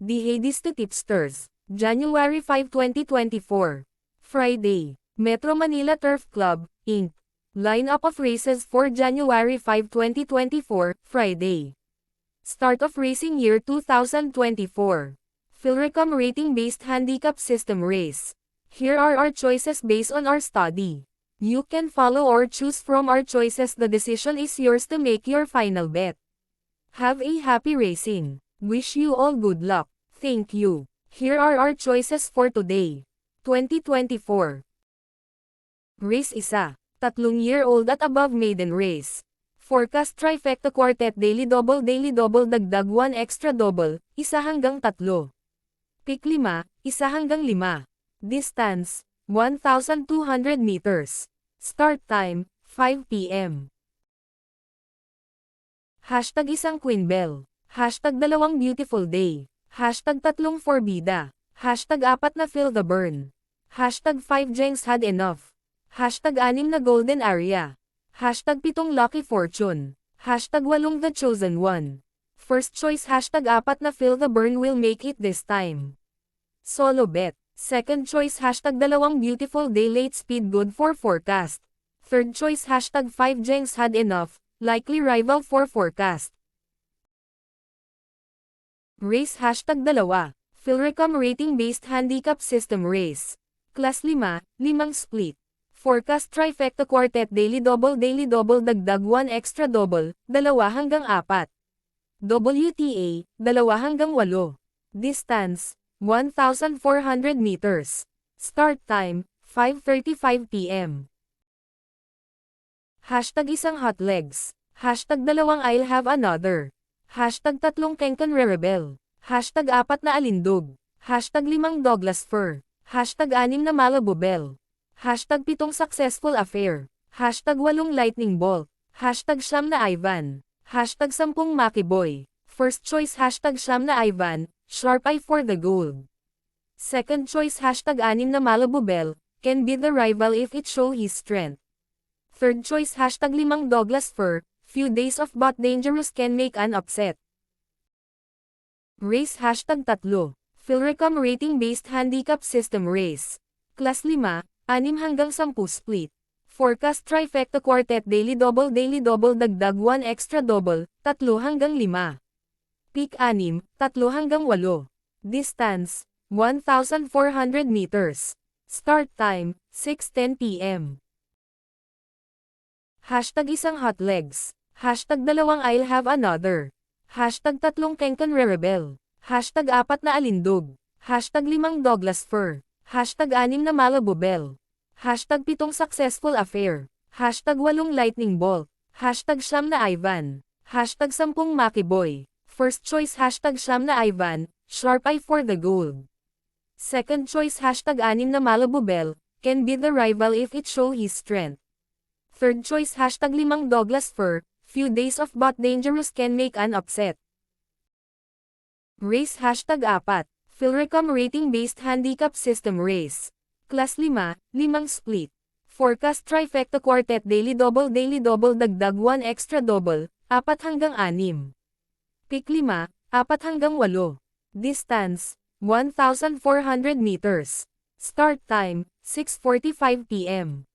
Dehadistatipsters, January 5, 2024. Friday, Metro Manila Turf Club, Inc. Lineup of races for January 5, 2024, Friday. Start of racing year 2024. Philrecom rating-based handicap system race. Here are our choices based on our study. You can follow or choose from our choices. The decision is yours to make your final bet. Have a happy racing. Wish you all good luck. Thank you. Here are our choices for today. 2024. Race 1. 3-year-old at above maiden race. Forecast trifecta quartet daily double dagdag 1 extra double, 1 hanggang 3. Pick 5, 1 hanggang 5. Distance, 1,200 meters. Start time, 5 p.m. Hashtag isang Queen Bell. Hashtag 2 beautiful day. Hashtag 3 forbida. Hashtag 4 na feel the burn. Hashtag 5 Jengs had enough. Hashtag 6 na golden area. Hashtag 7 lucky fortune. Hashtag 8 the chosen one. First choice hashtag 4 na feel the burn will make it this time. Solo bet. Second choice hashtag 2 beautiful day late speed good for forecast. Third choice hashtag 5 Jengs had enough, likely rival for forecast. Race hashtag 2. Philrecom rating-based handicap system race. Class 5, 5 split. Forecast trifecta quartet daily double dagdag 1 extra double, 2 hanggang 4. WTA, 2 hanggang 8. Distance, 1,400 meters. Start time, 5:35 p.m. Hashtag isang hot legs. Hashtag 2 I'll have another. Hashtag 3 Kenkan Rebel. Hashtag 4 na alindog. Hashtag 5 Douglas Fir. Hashtag 6 na Malibu Bell. Hashtag 7 successful affair. Hashtag 8 lightning bolt. Hashtag 9 na Ivan. Hashtag 10 Maki Boy. First choice hashtag 9 na Ivan, sharp eye for the gold. Second choice hashtag 6 na Malibu Bell, can be the rival if it show his strength. Third choice hashtag 5 Douglas Fir, few days of but dangerous can make an upset. Race hashtag 3. Philrecom rating-based handicap system race. Class 5, 6 hanggang 10 split. Forecast trifecta quartet daily double dagdag 1 extra double, 3 hanggang 5. Pick 6, 3 hanggang 8. Distance, 1,400 meters. Start time, 6:10 p.m. Hashtag isang hot legs. Hashtag 2 I'll have another. Hashtag 3 Kenkan Rebel. Hashtag 4 na alindog. Hashtag 5 Douglas Fir. Hashtag 6 na Malibu Bell. Hashtag 7 successful affair. Hashtag 8 lightning bolt. Hashtag 9 na Ivan. Hashtag 10 Maki Boy. First choice hashtag 9 na Ivan, sharp eye for the gold. Second choice hashtag 6 na Malibu Bell, can be the rival if it show his strength. Third choice hashtag 5 Douglas Fir, few days of but dangerous can make an upset. Race hashtag 4. Philrecom rating-based handicap system race. Class 5, 5 split. Forecast trifecta quartet daily double dagdag 1 extra double, 4 hanggang 6. Pick 5, 4 hanggang 8. Distance, 1,400 meters. Start time, 6:45 p.m.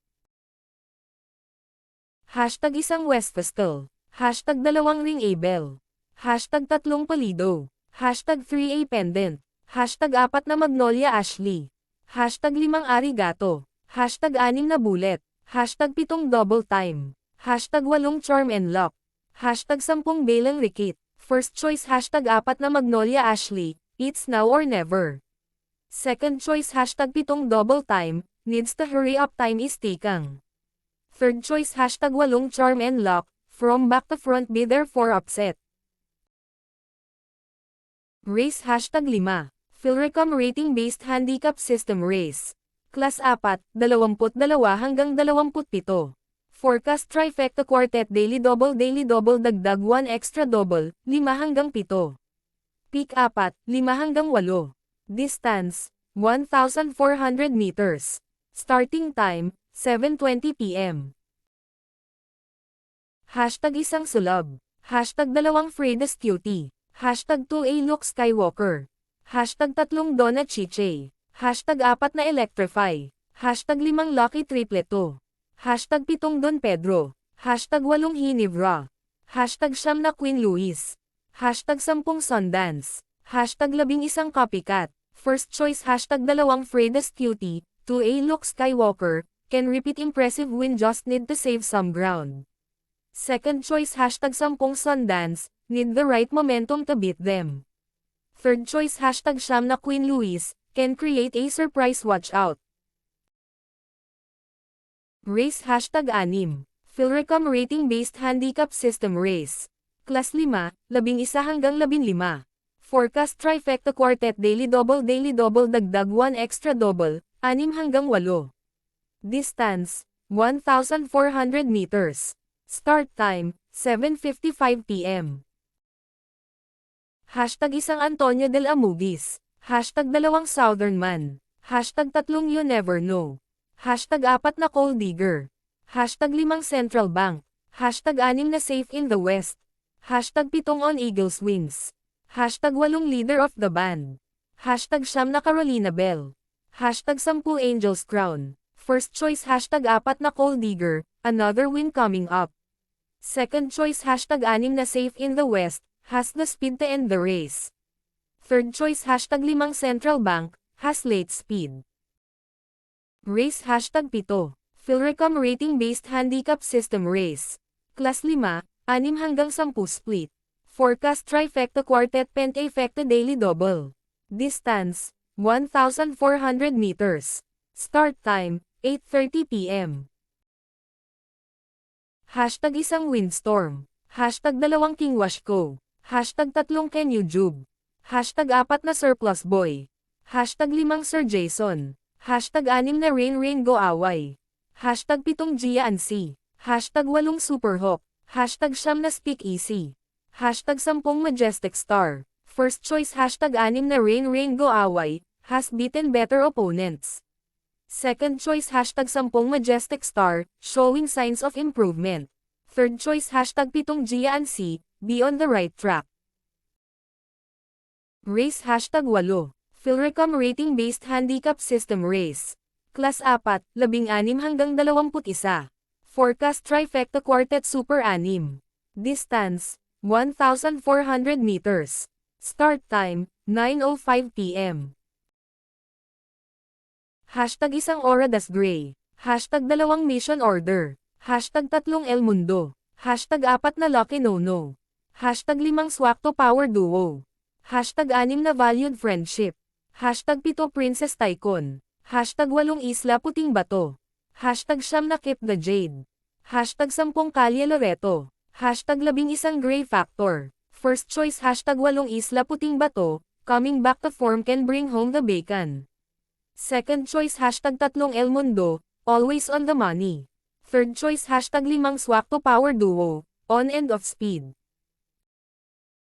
Hashtag isang West Festal. Hashtag 2 Ring Abel. Hashtag 3 Palido. Hashtag 3A Pendant. Hashtag 4 na Magnolia Ashley. Hashtag 5 Arigato. Hashtag 6 na Bullet. Hashtag 7 Double Time. Hashtag 8 Charm and Luck. Hashtag 10 Belang Rikit. First choice hashtag 4 na Magnolia Ashley, it's now or never. Second choice hashtag 7 Double Time, needs to hurry up time is tikang. Third choice hashtag 8 Charm and Luck, from back to front be there for upset. Race hashtag 5. Philrecom rating-based handicap system race. Class 4, 22 hanggang 27. Forecast trifecta quartet daily double dagdag 1 extra double, 5 hanggang 7. Pick 4, 5 hanggang 8. Distance, 1,400 meters. Starting time, 7:20 p.m. Hashtag isang sulab. Hashtag 2 Freda's Cutie. Hashtag 2A Luke Skywalker. Hashtag 3 Donna Chiche. Hashtag 4 na Electrify. Hashtag 5 Lucky Tripleto. Hashtag 7 Don Pedro. Hashtag 8 Hinebra. Hashtag 9 na Queen Louise. Hashtag 10 Sundance. Hashtag 11 Copycat. First choice hashtag 2 Freda's Cutie. 2A Luke Skywalker. Can repeat impressive win, just need to save some ground. Second choice hashtag 10 Sundance. Need the right momentum to beat them. Third choice hashtag 9 na Queen Louise. Can create a surprise, watch out. Race hashtag 6. Philrecom rating based handicap system race. Class 5, 11 hanggang 15. Forecast trifecta quartet daily double dagdag 1 extra double, 6 hanggang 8. Distance, 1,400 meters. Start time, 7:55 p.m. Hashtag 1 Antonio del Amugis. Hashtag 2 Southern Man. Hashtag 3 You Never Know. Hashtag 4 na Coal Digger. Hashtag 5 Central Bank. Hashtag 6 na Safe in the West. Hashtag 7 On Eagle's Wings. Hashtag 8 Leader of the Band. Hashtag 9 na Carolina Bell. Hashtag 10 Angel's Crown. First choice hashtag 4 na Coal Digger, another win coming up. Second choice hashtag 6 na Safe in the West, has the speed to end the race. Third choice hashtag 5 Central Bank, has late speed. Race hashtag 7. Philrecom rating based handicap system race. Class 5, 6 hanggang 10 split. Forecast trifecta quartet pentafecta daily double. Distance, 1,400 meters. Start time, 8:30 p.m. Hashtag 1 Windstorm. Hashtag 2 King Washco. Hashtag 3 Can You Jube. Hashtag 4 na Surplus Boy. Hashtag 5 Sir Jason. Hashtag 6 na Rain Go Away. Hashtag 7 Gia and C. Hashtag 8 Superhawk. Hashtag 9 na Speak Easy. Hashtag 10 Majestic Star. First choice hashtag 6 na Rain Go Away, has beaten better opponents. Second choice hashtag 10 Majestic Star, showing signs of improvement. Third choice hashtag 7 Gia and C, be on the right track. Race hashtag 8. Philrecom rating based handicap system race. Class 4, 16 hanggang 21. Forecast trifecta quartet super 6. Distance, 1,400 meters. Start time, 9:05 p.m. Hashtag 1 Ora das Gray. Hashtag 2 Mission Order. Hashtag 3 El Mundo. Hashtag 4 na Lucky No. Hashtag 5 Swakto Power Duo. Hashtag 6 na Valued Friendship. Hashtag 7 Princess Tycoon. Hashtag 8 Isla Puting Bato. Hashtag 9 na Keep the Jade. Hashtag 10 Kalye Loreto. Hashtag 11 Gray Factor. First choice hashtag 8 Isla Puting Bato, coming back to form can bring home the bacon. Second choice hashtag 3 El Mundo, always on the money. Third choice hashtag 5 Swakto Power Duo, on and off speed.